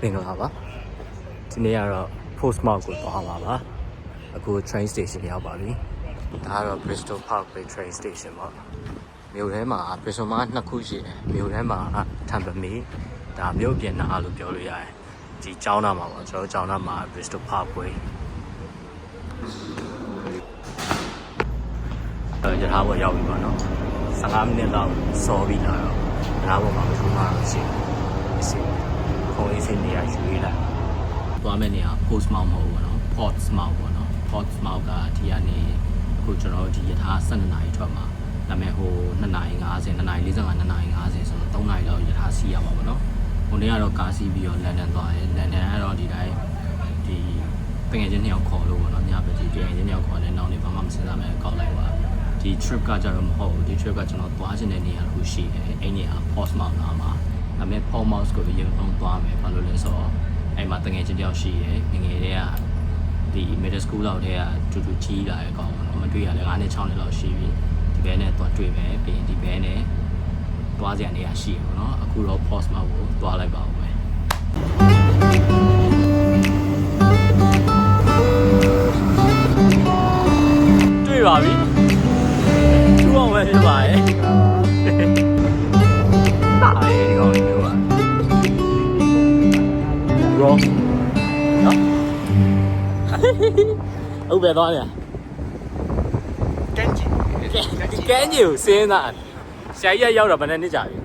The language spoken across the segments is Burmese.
မင်္ဂလာပါဒီနေ့ကတော့ Postmark ကိုသွားမှာပါအခု train station ရောက်ပါပြီဒါကတော့ Bristol Parkway train station ပေါ့မြို့ထဲမှာ Bristol မှာ2ခုရှိတယ်မြို့ထဲမှာ Tamperme ဒါမြို့ပြင်နာလို့ပြောလို့ရတယ်ဒီကျောင်းသားမှာပေါ့ကျွန်တော်ကျောင်းသားမှာ Bristol Parkway ရထားပေါ်ရောက်ပြီပေါ့နော်15မိနစ်လောက်စောပြီးလာတော့ရထားပေါ်မှာဘယ်သူမှမရှိဘူးခုံးလေးစင်းနေရယူရလိုက်သွားမယ့်နေရာ Postmark မဟုတ်ဘူးနော် Portsmouth ပေါ့နော် Portsmouth ကဒီကနေအခုကျွန်တော်ဒီရထား12နာရီထွက်မှာဒါပေမဲ့ဟို2နာရီ50 2နာရီ45 2နာရီ50ဆိုတော့3နာရီလောက်ရထားစီးရမှာပေါ့နော်ဟိုနေ့ကတော့ကားစီးပြီးတော့လန်ဒန်သွားတယ်လန်ဒန်ကတော့ဒီတိုင်းဒီတကယ်ချင်း2ယောက်ခေါ်လို့ပေါ့နော်ညပဲဒီတကယ်ချင်း2ယောက်ခေါ်တယ်နောက်နေ့ဘာမှမစဉ်းစားမဲ့ကောက်လိုက်ပါဒီ trip ကကြတော့မဟုတ်ဘူးဒီ trip ကကျွန်တော်သွားချင်တဲ့နေရာတစ်ခုရှိတယ်အဲ့နေရာ Portsmouth နားမှာဒါပေမဲ့ Portsmouth ကိုရင်အောင်သွားမယ်ဘာလို့လဲဆိုတော့အဲ့မှာတကယ်ချင်းတယောက်ရှိတယ်ငငယ်တည်းကဒီ middle school လောက်တည်းကတူတူကြီးလာရဲ့ကောင်မတွေ့ရလဲ9နှစ်6နှစ်လောက်ရှိပြီဒီဘဲနဲ့သွားတွေ့မယ်ပြီးရင်ဒီဘဲနဲ့သွားစရာနေရာရှိရပေါ့နော်အခုတော့ Portsmouth ကိုသွားလိုက်ပါဦးမယ်တွေ့ပါပြီသူ့အောင်ပဲဖြစ်ပါရဲ့အားရဒီကောင်လေးမျိုးပါရောနော်ဟုတ်ပဲသွားတယ်ကန်းကြီးကိုစင်းတာဆရာကြီးရောက်တော့ဘယ်နဲ့နှစ်ကြာပြီ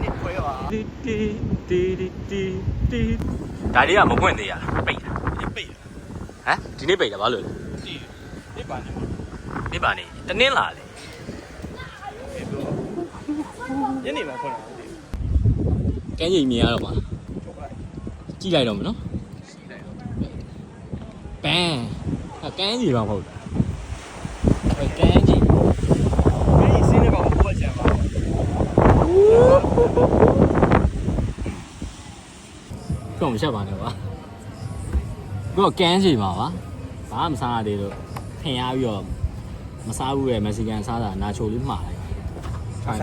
နှစ်ခွဲပါတီဒါလေးကမပွင့်သေးရလားပိတ်တာပိတ်ဟမ်ဒီနေ့ပိတ်တာဘာလို့လဲနေ့ပါနေတနင်းလာလေညနေမှာဖွင့်တာကန်းကြီးမြင်ရတော့မှာကြည့်လိုက်တော့မနော်ပန်းကန်းကြီးပါမဟုတ်လားကန်းကြီးစင်းနေပါဘူးဘာကြမ်းပါကောင်းမချက်ပါနဲ့ကွာကိုကန်းကြီးပါပါဘာမှမစားရသေးလို့ထင်ရပြီးတော့မစားဘူးရဲ့မက္ဆီကန်စားတာနာချိုလေးမှားလိုက်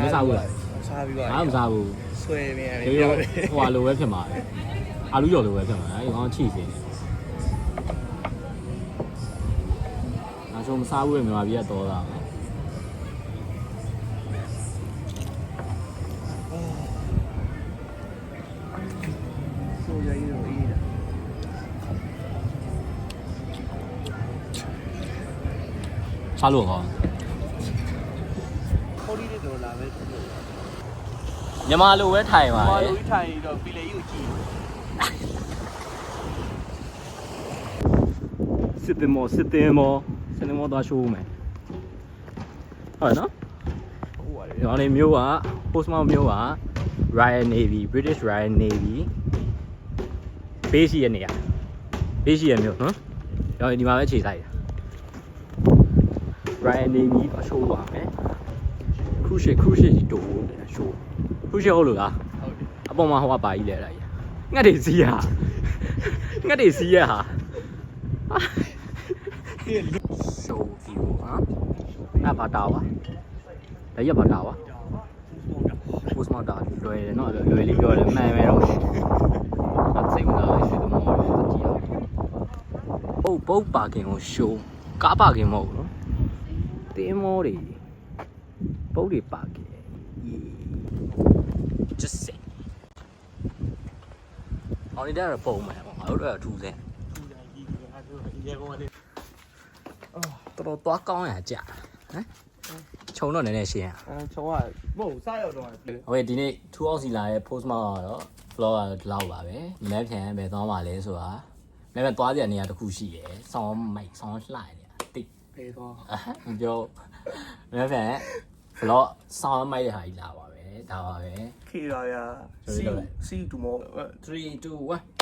မစားဘူးလားစားပြီးတော့မစားဘူးဆွဲနေရတယ်ဟိုလိုပဲဖြစ်မှာအာလူရော်လိုပဲဖြစ်မှာအဲ့ကောင်ချိစင်းနာချိုမစားဘူးရဲ့မြန်မာပြည်ကတော့တာဆိုရည်ရောအေးစားလို့ဟောခိုးလေးတွေတော့လာပဲမြန်မာလိုပဲထိုင်ပါမြန်မာလိုထိုင်တော့ပီလေကြီးကိုကြည့်စစ်တင်မောသွားရှိုးမယ်ဟုတ်နော်ဟုတ်ပါတယ်ဒီနေ့မျိုးက Postmark မျိုးက Royal Navy British Royal Navy base ရနေရ base ရမျိုးနော်တော့ဒီမှာပဲခြေဆိုင်Royal Navy တော့ရှိုးပါမယ်cruise ship ကြီးတိုးနေတာရှိုး cruise ship ဟုတ်လို့လားဟုတ်တယ်အပေါ်မှာဟိုကပါကြီးလဲအဲ့ဒါကြီးငှက်တွေစီးရဟာရှိုး view ဟာအဲ့ဘာတာဝါဒါရဘာတာဝါ Postmark တာလွယ်တယ်နော်လွယ်လေးပြောတယ်မှန်မယ်တော့စိတ်မသားရှိတယ်မောကြည့်အောင်ပုတ်ပါကင်ကိုရှိုးကားပါကင်မဟုတ်ဘူးနော်တင်းမောတွေပုတ်တွေပါကင် just say အော်ဒီတော့ပုံမှန်ပါငါတို့တော့ထူးစဲတော်သွားကောင်းရကြဟမ်ခြုံတော့နည်းနည်းရှင်းရခြုံကမဟုတ်စားရောက်တော့โอเคဒီနေ့2အောက်စီလာရဲ့ Postmark ကတော့ vlog ကဒီလောက်ပါပဲမနေ့ပြန်ပဲသွားပါလဲဆိုတာမနေ့သွားကြတဲ့နေရာတစ်ခုရှိတယ်ဆောင်းမိုက်ဆောင်းလှနေတာတိဖေးတော့မပြောမနေ့ပြန် vlog ဆောင်းမိုက်တဲ့ဟာကြီးလာပါပဲဒါပါပဲခေရာရ see you tomorrow 3 2 1